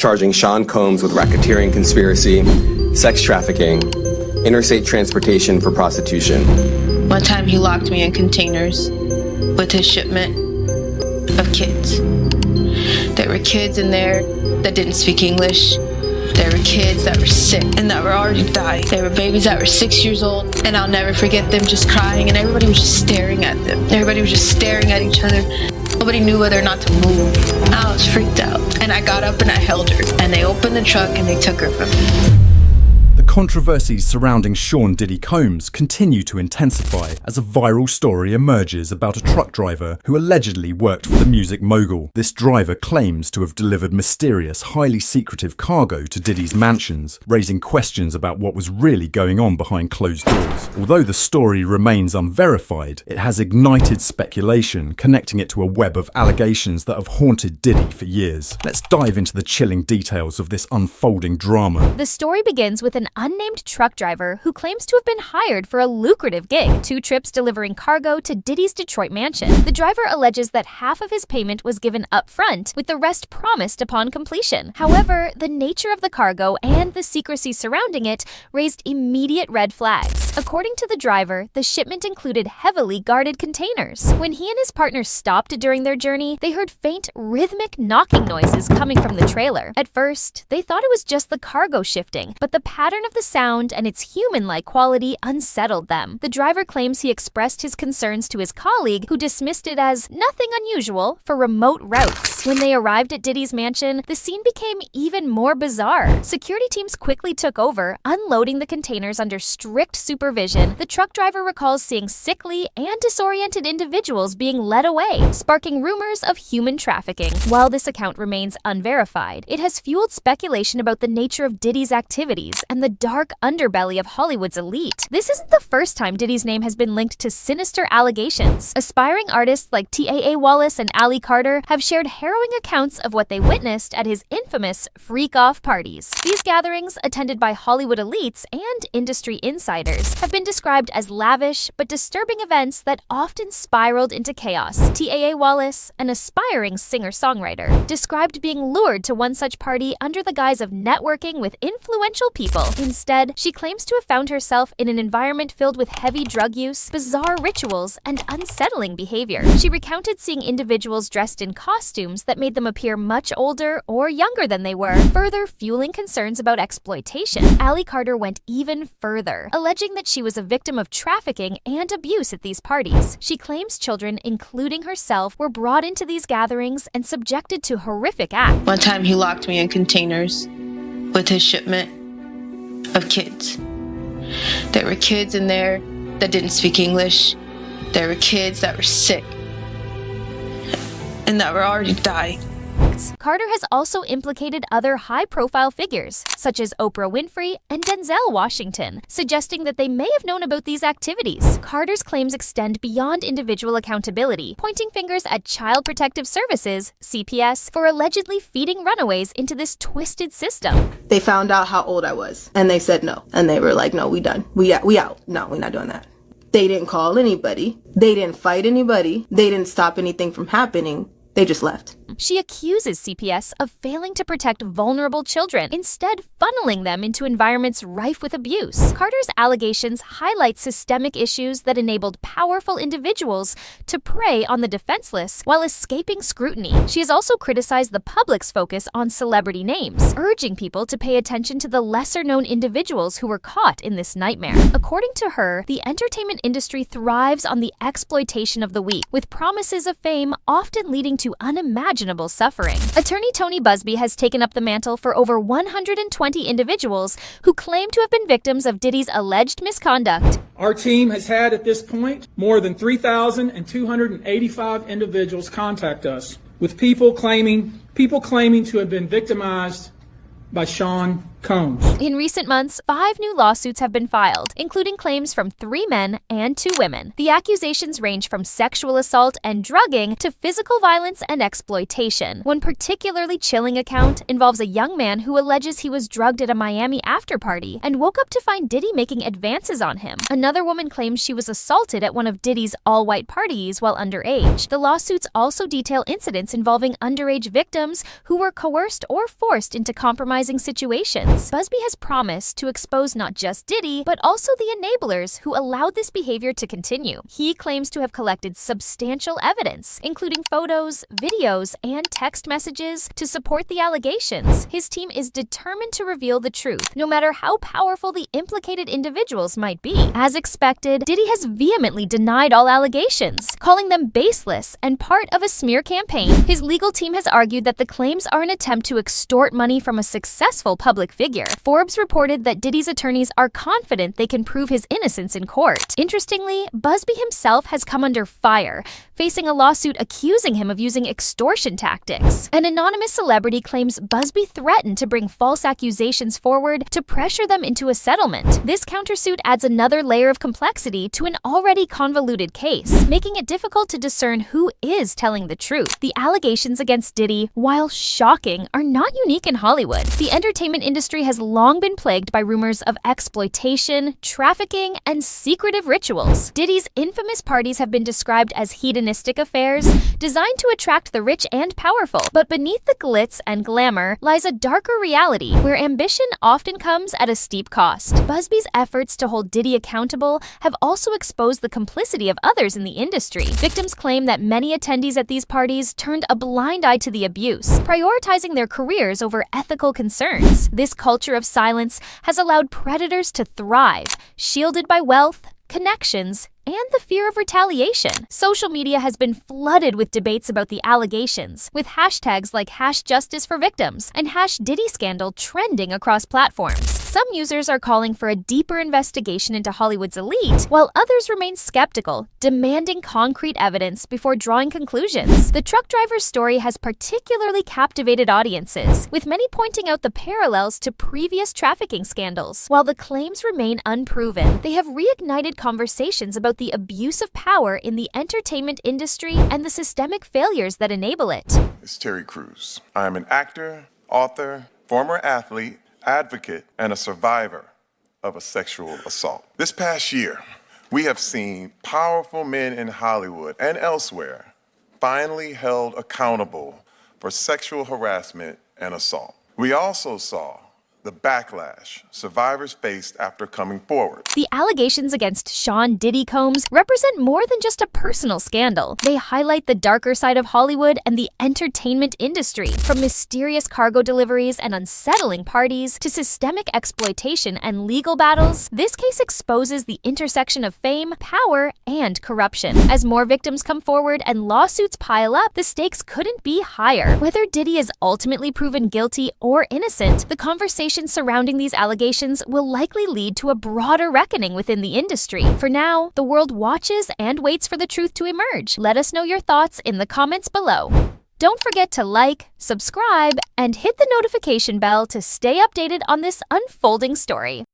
charging Sean Combs with racketeering conspiracy, sex trafficking, interstate transportation for prostitution. One time he locked me in containers with his shipment of kids. There were kids in there that didn't speak English. There were kids that were sick and that were already dying. There were babies that were 6 years old, and I'll never forget them just crying, and everybody was just staring at them. Everybody was just staring at each other. Nobody knew whether or not to move. I was freaked out, and I got up and I held her, and they opened the truck and they took her from me. The controversies surrounding Sean Diddy Combs continue to intensify as a viral story emerges about a truck driver who allegedly worked for the music mogul. This driver claims to have delivered mysterious, highly secretive cargo to Diddy's mansions, raising questions about what was really going on behind closed doors. Although the story remains unverified, it has ignited speculation, connecting it to a web of allegations that have haunted Diddy for years. Let's dive into the chilling details of this unfolding drama. The story begins with an unnamed truck driver who claims to have been hired for a lucrative gig, 2 trips delivering cargo to Diddy's Detroit mansion. The driver alleges that half of his payment was given up front, with the rest promised upon completion. However, the nature of the cargo and the secrecy surrounding it raised immediate red flags. According to the driver, the shipment included heavily guarded containers. When he and his partner stopped during their journey, they heard faint, rhythmic knocking noises coming from the trailer. At first, they thought it was just the cargo shifting, but the pattern of the sound and its human-like quality unsettled them. The driver claims he expressed his concerns to his colleague, who dismissed it as nothing unusual for remote routes. When they arrived at Diddy's mansion, the scene became even more bizarre. Security teams quickly took over, unloading the containers under strict supervision. The truck driver recalls seeing sickly and disoriented individuals being led away, sparking rumors of human trafficking. While this account remains unverified, it has fueled speculation about the nature of Diddy's activities and the dark underbelly of Hollywood's elite. This isn't the first time Diddy's name has been linked to sinister allegations. Aspiring artists like T.A.A. Wallace and Ali Carter have shared harrowing accounts of what they witnessed at his infamous freak-off parties. These gatherings, attended by Hollywood elites and industry insiders, have been described as lavish but disturbing events that often spiraled into chaos. T.A.A. Wallace, an aspiring singer-songwriter, described being lured to one such party under the guise of networking with influential people. Instead, she claims to have found herself in an environment filled with heavy drug use, bizarre rituals, and unsettling behavior. She recounted seeing individuals dressed in costumes that made them appear much older or younger than they were, further fueling concerns about exploitation. Ali Carter went even further, alleging that she was a victim of trafficking and abuse at these parties. She claims children, including herself, were brought into these gatherings and subjected to horrific acts. One time he locked me in containers with his shipment of kids. There were kids in there that didn't speak English. There were kids that were sick and that were already dying. Carter has also implicated other high-profile figures, such as Oprah Winfrey and Denzel Washington, suggesting that they may have known about these activities. Carter's claims extend beyond individual accountability, pointing fingers at Child Protective Services, CPS, for allegedly feeding runaways into this twisted system. They found out how old I was, and they said no. And they were like, no, we done. We out. No, we're not doing that. They didn't call anybody. They didn't fight anybody. They didn't stop anything from happening. They just left. She accuses CPS of failing to protect vulnerable children, instead funneling them into environments rife with abuse. Carter's allegations highlight systemic issues that enabled powerful individuals to prey on the defenseless while escaping scrutiny. She has also criticized the public's focus on celebrity names, urging people to pay attention to the lesser-known individuals who were caught in this nightmare. According to her, the entertainment industry thrives on the exploitation of the weak, with promises of fame often leading to unimaginable suffering. Attorney Tony Busby has taken up the mantle for over 120 individuals who claim to have been victims of Diddy's alleged misconduct. Our team has had at this point more than 3,285 individuals contact us with people claiming to have been victimized by Sean Combs. In recent months, 5 new lawsuits have been filed, including claims from 3 men and 2 women. The accusations range from sexual assault and drugging to physical violence and exploitation. One particularly chilling account involves a young man who alleges he was drugged at a Miami after-party and woke up to find Diddy making advances on him. Another woman claims she was assaulted at one of Diddy's all-white parties while underage. The lawsuits also detail incidents involving underage victims who were coerced or forced into compromising situations. Busby has promised to expose not just Diddy, but also the enablers who allowed this behavior to continue. He claims to have collected substantial evidence, including photos, videos, and text messages to support the allegations. His team is determined to reveal the truth, no matter how powerful the implicated individuals might be. As expected, Diddy has vehemently denied all allegations, calling them baseless and part of a smear campaign. His legal team has argued that the claims are an attempt to extort money from a successful public figure. Forbes reported that Diddy's attorneys are confident they can prove his innocence in court. Interestingly, Busby himself has come under fire, facing a lawsuit accusing him of using extortion tactics. An anonymous celebrity claims Busby threatened to bring false accusations forward to pressure them into a settlement. This countersuit adds another layer of complexity to an already convoluted case, making it difficult to discern who is telling the truth. The allegations against Diddy, while shocking, are not unique in Hollywood. The entertainment industry has long been plagued by rumors of exploitation, trafficking, and secretive rituals. Diddy's infamous parties have been described as hedonistic affairs designed to attract the rich and powerful. But beneath the glitz and glamour lies a darker reality where ambition often comes at a steep cost. Busby's efforts to hold Diddy accountable have also exposed the complicity of others in the industry. Victims claim that many attendees at these parties turned a blind eye to the abuse, prioritizing their careers over ethical concerns. This culture of silence has allowed predators to thrive, shielded by wealth, connections, and the fear of retaliation. Social media has been flooded with debates about the allegations, with hashtags like #JusticeForVictims and #DiddyScandal trending across platforms. Some users are calling for a deeper investigation into Hollywood's elite, while others remain skeptical, demanding concrete evidence before drawing conclusions. The truck driver's story has particularly captivated audiences, with many pointing out the parallels to previous trafficking scandals. While the claims remain unproven, they have reignited conversations about the abuse of power in the entertainment industry and the systemic failures that enable it. It's Terry Crews. I am an actor, author, former athlete, advocate, and a survivor of a sexual assault. This past year, we have seen powerful men in Hollywood and elsewhere finally held accountable for sexual harassment and assault. We also saw the backlash survivors faced after coming forward. The allegations against Sean Diddy Combs represent more than just a personal scandal. They highlight the darker side of Hollywood and the entertainment industry, from mysterious cargo deliveries and unsettling parties to systemic exploitation and legal battles. This case exposes the intersection of fame, power, and corruption. As more victims come forward and lawsuits pile up, the stakes couldn't be higher. Whether Diddy is ultimately proven guilty or innocent, the conversation surrounding these allegations will likely lead to a broader reckoning within the industry. For now, the world watches and waits for the truth to emerge. Let us know your thoughts in the comments below. Don't forget to like, subscribe, and hit the notification bell to stay updated on this unfolding story.